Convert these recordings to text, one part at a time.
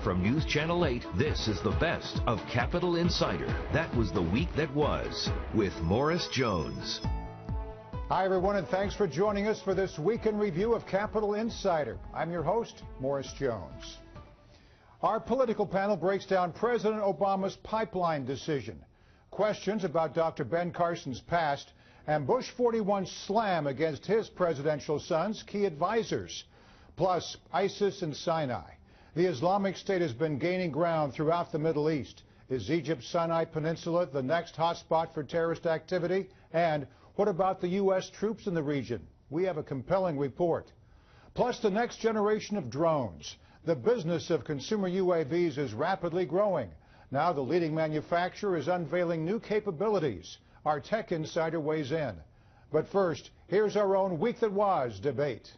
from News Channel 8, this is the best of Capitol Insider. That was the week that was with Morris Jones. Hi, everyone, and thanks for joining us for this week in review of Capitol Insider. I'm your host, Morris Jones. Our political panel breaks down President Obama's pipeline decision, questions about Dr. Ben Carson's past, and Bush 41's slam against his presidential son's key advisors. Plus, ISIS and Sinai. The Islamic State has been gaining ground throughout the Middle East. Is Egypt's Sinai Peninsula the next hotspot for terrorist activity? And what about the U.S. troops in the region? We have a compelling report. Plus, the next generation of drones. The business of consumer UAVs is rapidly growing. Now the leading manufacturer is unveiling new capabilities. Our tech insider weighs in. But first, here's our own Week That Was debate.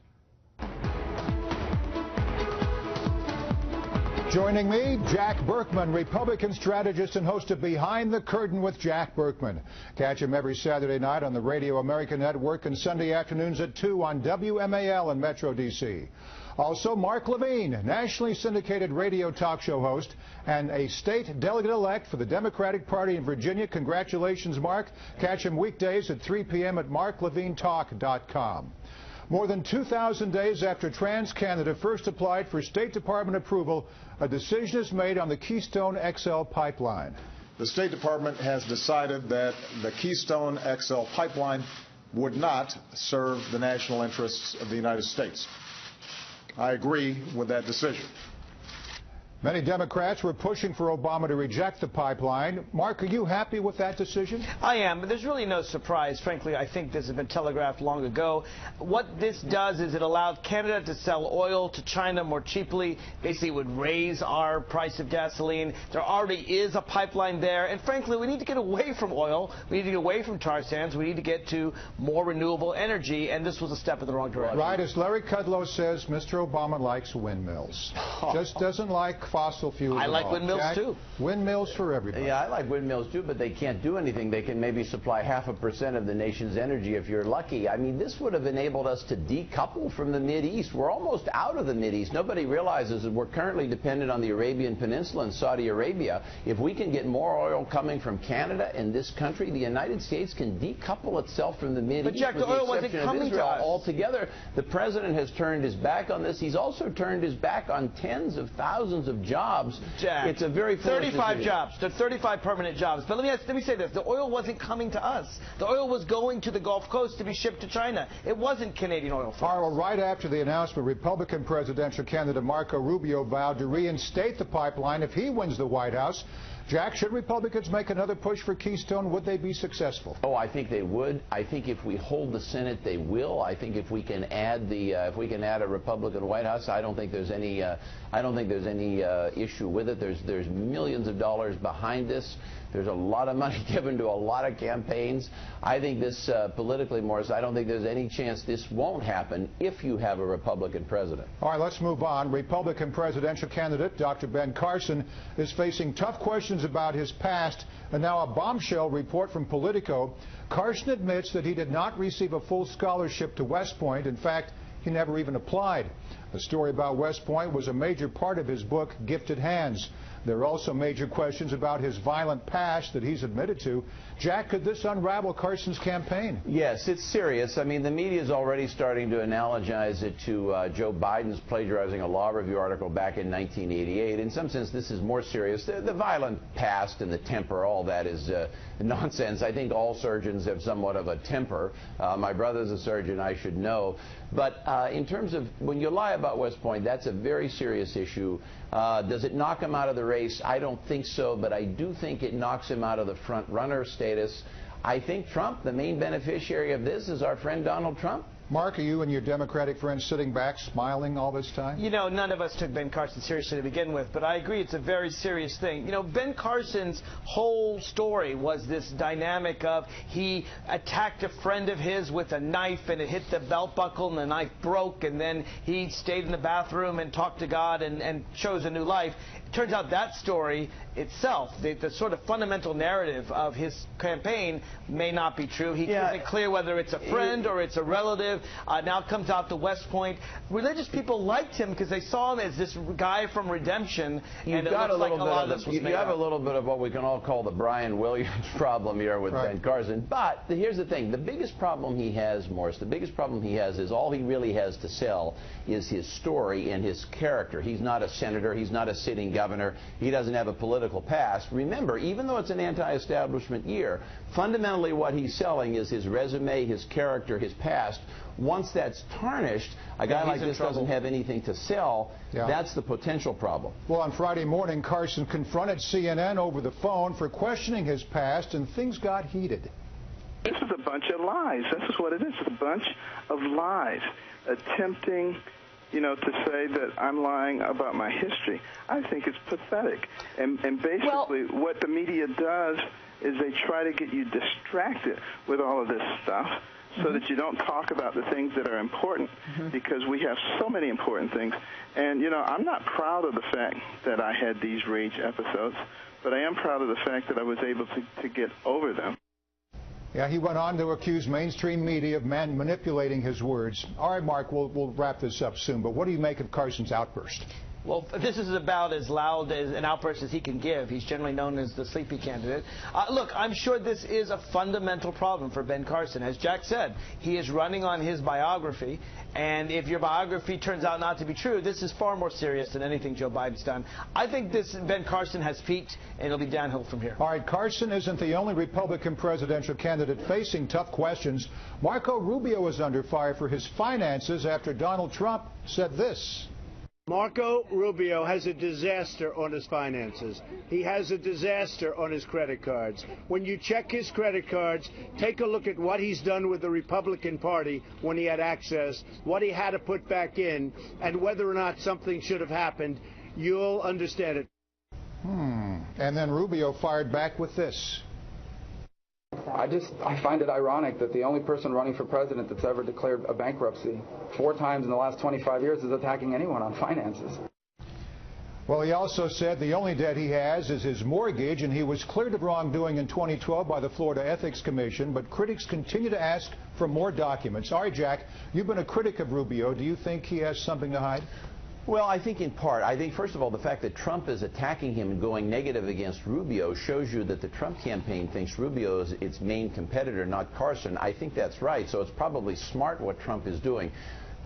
Joining me, Jack Berkman, Republican strategist and host of Behind the Curtain with Jack Berkman. Catch him every Saturday night on the Radio America Network and Sunday afternoons at 2 on WMAL in Metro D.C. Also, Mark Levine, nationally syndicated radio talk show host and a state delegate-elect for the Democratic Party in Virginia. Congratulations, Mark. Catch him weekdays at 3 p.m. at marklevinetalk.com. More than 2,000 days after TransCanada first applied for State Department approval, a decision is made on the Keystone XL pipeline. The State Department has decided that the Keystone XL pipeline would not serve the national interests of the United States. I agree with that decision. Many Democrats were pushing for Obama to reject the pipeline. Mark, are you happy with that decision? I am, but there's really no surprise. Frankly, I think this has been telegraphed long ago. What this does is it allowed Canada to sell oil to China more cheaply. Basically, it would raise our price of gasoline. There already is a pipeline there. And frankly, we need to get away from oil. We need to get away from tar sands. We need to get to more renewable energy. And this was a step in the wrong direction. Right. As Larry Kudlow says, Mr. Obama likes windmills. Just doesn't like fossil fuels. I like windmills, Jack, too. Windmills for everybody. Yeah, I like windmills, too, but they can't do anything. They can maybe supply 0.5% of the nation's energy if you're lucky. I mean, this would have enabled us to decouple from the Mideast. We're almost out of the Mideast. Nobody realizes that we're currently dependent on the Arabian Peninsula and Saudi Arabia. If we can get more oil coming from Canada and this country, the United States can decouple itself from the Mideast. But, Jack, the oil wasn't coming to us altogether. The president has turned his back on this. He's also turned his back on tens of thousands of jobs. Jack, it's a very 35 jobs. There are 35 permanent jobs. But let me say this. The oil wasn't coming to us. The oil was going to the Gulf Coast to be shipped to China. It wasn't Canadian oil. Right after the announcement, Republican presidential candidate Marco Rubio vowed to reinstate the pipeline if he wins the White House. Jack, should Republicans make another push for Keystone? Would they be successful? Oh, I think they would. I think if we hold the Senate, they will. I think if we can add a Republican White House, I don't think there's any issue with it. There's millions of dollars behind this. There's a lot of money given to a lot of campaigns. I think this politically, Morris, I don't think there's any chance this won't happen if you have a Republican president. All right, let's move on. Republican presidential candidate Dr. Ben Carson is facing tough questions about his past, and now a bombshell report from Politico. Carson admits that he did not receive a full scholarship to West Point. In fact, he never even applied. The story about West Point was a major part of his book, Gifted Hands. There are also major questions about his violent past that he's admitted to. Jack, could this unravel Carson's campaign? Yes, it's serious. I mean, the media is already starting to analogize it to Joe Biden's plagiarizing a law review article back in 1988. In some sense, this is more serious. The violent past and the temper, all that is nonsense. I think all surgeons have somewhat of a temper. My brother's a surgeon, I should know. But in terms of when you lie about West Point, that's a very serious issue. Does it knock him out of the race? I don't think so, but I do think it knocks him out of the front runner status. I think Trump, the main beneficiary of this, is our friend Donald Trump. Mark, are you and your Democratic friends sitting back smiling all this time? You know, none of us took Ben Carson seriously to begin with, but I agree it's a very serious thing. You know, Ben Carson's whole story was this dynamic of he attacked a friend of his with a knife and it hit the belt buckle and the knife broke, and then he stayed in the bathroom and talked to God and chose a new life. It turns out that story itself, the sort of fundamental narrative of his campaign may not be true. He isn't clear whether it's a friend or it's a relative. now comes out to West Point. Religious people liked him because they saw him as this guy from redemption, and it looks like a lot of this was made up. You have a little bit of what we can all call the Brian Williams problem here with Ben Carson. But here's the thing. The biggest problem he has, Morris, the biggest problem he has is all he really has to sell is his story and his character. He's not a senator. He's not a sitting governor. He doesn't have a political past. Remember, even though it's an anti-establishment year, fundamentally what he's selling is his resume, his character, his past. Once that's tarnished, a guy like this doesn't have anything to sell. That's the potential problem. Well, on Friday morning, Carson confronted CNN over the phone for questioning his past, and things got heated. This is a bunch of lies. This is what it is. It's a bunch of lies attempting, to say that I'm lying about my history. I think it's pathetic. And basically what the media does is they try to get you distracted with all of this stuff so that you don't talk about the things that are important, because we have so many important things. And, I'm not proud of the fact that I had these rage episodes, but I am proud of the fact that I was able to get over them. Yeah, he went on to accuse mainstream media of manipulating his words. All right, Mark, we'll wrap this up soon, but what do you make of Carson's outburst? Well, this is about as loud as an outburst as he can give. He's generally known as the sleepy candidate. Look, I'm sure this is a fundamental problem for Ben Carson. As Jack said, he is running on his biography, and if your biography turns out not to be true, this is far more serious than anything Joe Biden's done. I think Ben Carson has peaked, and it'll be downhill from here. All right, Carson isn't the only Republican presidential candidate facing tough questions. Marco Rubio is under fire for his finances after Donald Trump said this. Marco Rubio has a disaster on his finances. He has a disaster on his credit cards. When you check his credit cards, take a look at what he's done with the Republican Party when he had access, what he had to put back in, and whether or not something should have happened. You'll understand it. And then Rubio fired back with this. I find it ironic that the only person running for president that's ever declared a bankruptcy 4 times in the last 25 years is attacking anyone on finances. Well, he also said the only debt he has is his mortgage, and he was cleared of wrongdoing in 2012 by the Florida Ethics Commission, but critics continue to ask for more documents. All right, Jack, you've been a critic of Rubio. Do you think he has something to hide? Well, I think in part. I think, first of all, the fact that Trump is attacking him and going negative against Rubio shows you that the Trump campaign thinks Rubio is its main competitor, not Carson. I think that's right, so it's probably smart what Trump is doing.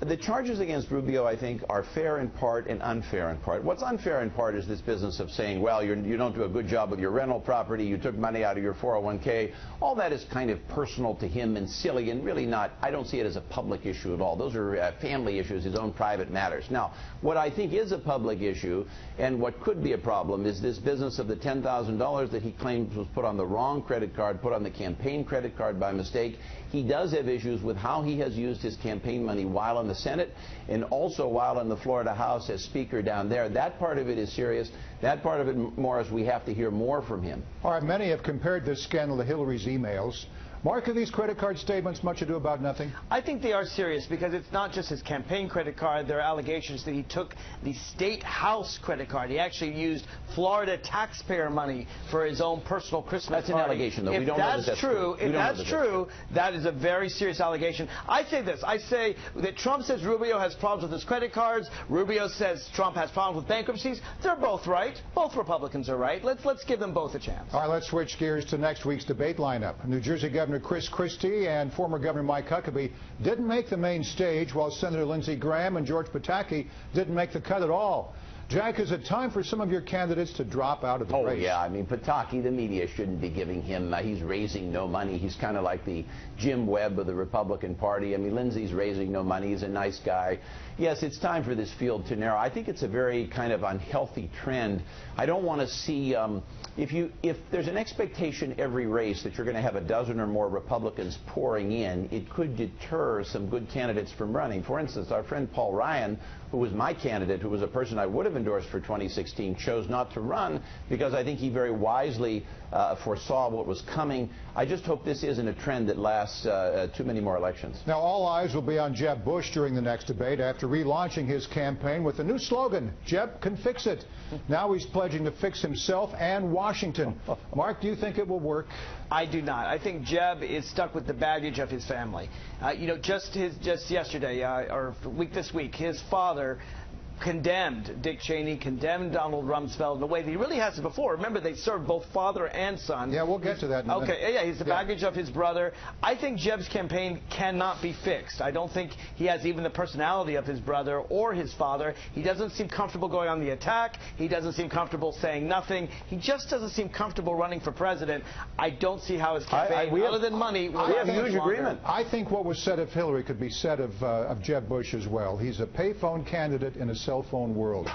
The charges against Rubio, I think, are fair in part and unfair in part. What's unfair in part is this business of saying, well, you don't do a good job with your rental property, you took money out of your 401k. All that is kind of personal to him and silly and really not, I don't see it as a public issue at all. Those are family issues, his own private matters. Now, what I think is a public issue and what could be a problem is this business of the $10,000 that he claims was put on the wrong credit card, put on the campaign credit card by mistake. He does have issues with how he has used his campaign money while in the Senate and also while in the Florida House as Speaker down there. That part of it is serious. That part of it, Morris, we have to hear more from him. All right, many have compared this scandal to Hillary's emails. Mark, are these credit card statements much ado about nothing? I think they are serious because it's not just his campaign credit card. There are allegations that he took the state house credit card. He actually used Florida taxpayer money for his own personal Christmas party. That's an allegation, though. If that's true, that is a very serious allegation. I say this. I say that Trump says Rubio has problems with his credit cards. Rubio says Trump has problems with bankruptcies. They're both right. Both Republicans are right. Let's give them both a chance. All right, let's switch gears to next week's debate lineup. New Jersey Governor Chris Christie and former Governor Mike Huckabee didn't make the main stage, while Senator Lindsey Graham and George Pataki didn't make the cut at all. Jack, is it time for some of your candidates to drop out of the race? Oh, yeah. I mean, Pataki, the media shouldn't be giving him, he's raising no money. He's kind of like the Jim Webb of the Republican Party. I mean, Lindsey's raising no money. He's a nice guy. Yes, it's time for this field to narrow. I think it's a very kind of unhealthy trend. I don't want to see, if there's an expectation every race that you're going to have a dozen or more Republicans pouring in, it could deter some good candidates from running. For instance, our friend Paul Ryan, who was my candidate, who was a person I would have endorsed for 2016, chose not to run because I think he very wisely foresaw what was coming. I just hope this isn't a trend that lasts too many more elections. Now, all eyes will be on Jeb Bush during the next debate after relaunching his campaign with a new slogan, Jeb can fix it. Now he's pledging to fix himself and Washington. Mark, do you think it will work? I do not. I think Jeb is stuck with the baggage of his family. Just yesterday, or this week, his father condemned Dick Cheney, condemned Donald Rumsfeld in a way that he really hasn't before. Remember, they served both father and son. Yeah, we'll get to that in a minute. Okay, yeah, he's the baggage of his brother. I think Jeb's campaign cannot be fixed. I don't think he has even the personality of his brother or his father. He doesn't seem comfortable going on the attack. He doesn't seem comfortable saying nothing. He just doesn't seem comfortable running for president. I don't see how his campaign, other than money, will have huge agreement. I think what was said of Hillary could be said of Jeb Bush as well. He's a payphone candidate in a cell phone world.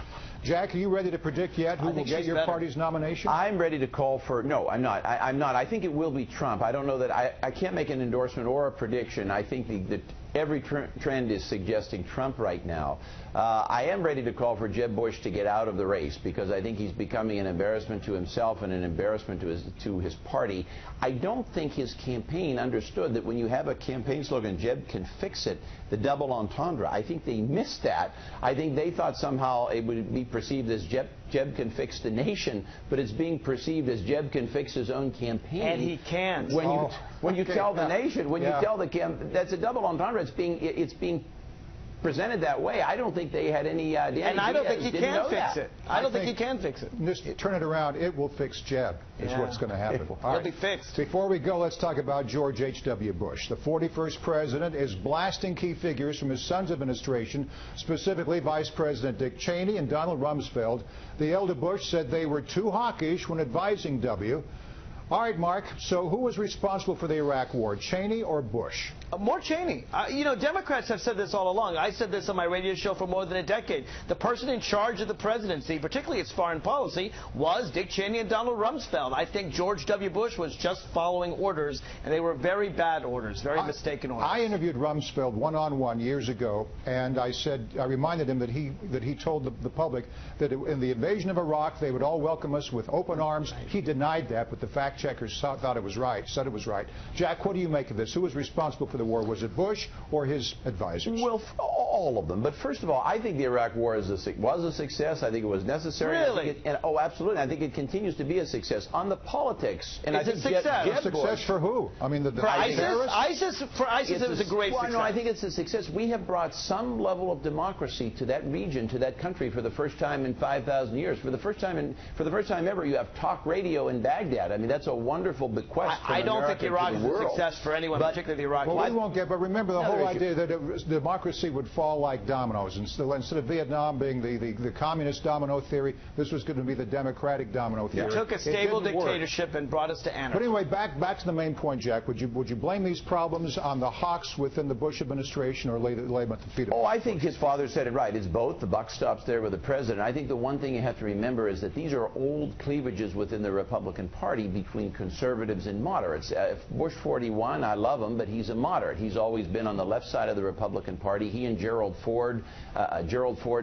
Jack, are you ready to predict yet who will get your party's nomination? I'm ready to call for... No, I'm not. I'm not. I think it will be Trump. I don't know that... I can't make an endorsement or a prediction. I think that every trend is suggesting Trump right now. I am ready to call for Jeb Bush to get out of the race because I think he's becoming an embarrassment to himself and an embarrassment to his party. I don't think his campaign understood that when you have a campaign slogan, Jeb can fix it, the double entendre. I think they missed that. I think they thought somehow it would be perceived as Jeb can fix the nation, but it's being perceived as Jeb can fix his own campaign. And he can't. When you tell the nation, when you tell the that's a double entendre. It's being presented that way. I don't think they had any idea. And I don't think he can fix it. I don't think he can fix it. Just turn it around. It will fix Jeb is what's going to happen. It'll be fixed. Before we go, let's talk about George H.W. Bush. The 41st president is blasting key figures from his son's administration, specifically Vice President Dick Cheney and Donald Rumsfeld. The elder Bush said they were too hawkish when advising W. All right, Mark, so who was responsible for the Iraq War, Cheney or Bush? More Cheney. Democrats have said this all along. I said this on my radio show for more than a decade. The person in charge of the presidency, particularly its foreign policy, was Dick Cheney and Donald Rumsfeld. I think George W. Bush was just following orders, and they were very bad orders, very mistaken orders. I interviewed Rumsfeld one-on-one years ago, and I reminded him that he told the public that in the invasion of Iraq, they would all welcome us with open arms. He denied that, but the fact checkers thought it was right, said it was right. Jack, what do you make of this? Who was responsible for the war? Was it Bush or his advisors? Well, all of them. But first of all, I think the Iraq War was a success. I think it was necessary. Really? Oh, absolutely. I think it continues to be a success. On the politics, and I think success for who? I mean, for ISIS. For ISIS, it was a great success. No, I think it's a success. We have brought some level of democracy to that region, to that country, for the first time in 5,000 years. For the first time ever, you have talk radio in Baghdad. I mean, that's a wonderful bequest. I don't think Iraq is a success for anyone, particularly the Iraq. Well, we won't get. But remember the whole idea that democracy would fall like dominoes. Instead of Vietnam being the communist domino theory, this was going to be the democratic domino theory. It took a stable dictatorship and brought us to anarchy. But anyway, back to the main point, Jack. Would you blame these problems on the hawks within the Bush administration, or lay them at the feet of? Oh, I think his father said it right. It's both. The buck stops there with the president. I think the one thing you have to remember is that these are old cleavages within the Republican Party between conservatives and moderates. Bush 41, I love him, but he's a moderate. He's always been on the left side of the Republican Party. He and Gerald Ford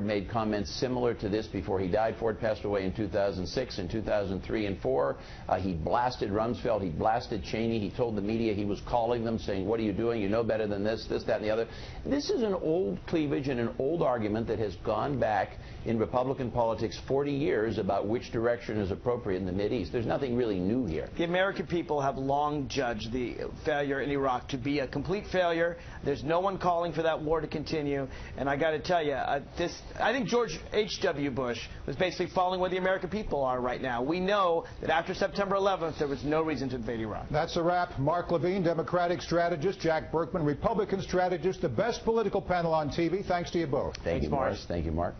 made comments similar to this before he died. Ford passed away in 2006. In 2003 and 4, he blasted Rumsfeld. He blasted Cheney. He told the media he was calling them, saying, "What are you doing? You know better than this, that, and the other." This is an old cleavage and an old argument that has gone back in Republican politics 40 years about which direction is appropriate in the Mideast. There's nothing really new here. The American people have long judged the failure in Iraq to be a complete failure. There's no one calling for that war to continue. And I got to tell you, I think George H.W. Bush was basically following where the American people are right now. We know that after September 11th, there was no reason to invade Iraq. That's a wrap. Mark Levine, Democratic strategist, Jack Berkman, Republican strategist, the best political panel on TV. Thanks to you both. Thank you, Morris. Thank you, Mark.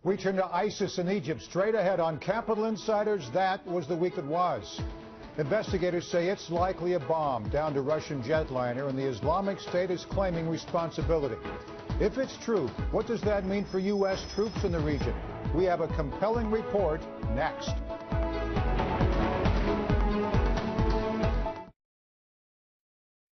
We turn to ISIS in Egypt. Straight ahead on Capitol Insiders, that was the week that was. Investigators say it's likely a bomb downed a Russian jetliner, and the Islamic State is claiming responsibility. If it's true, what does that mean for U.S. troops in the region? We have a compelling report next.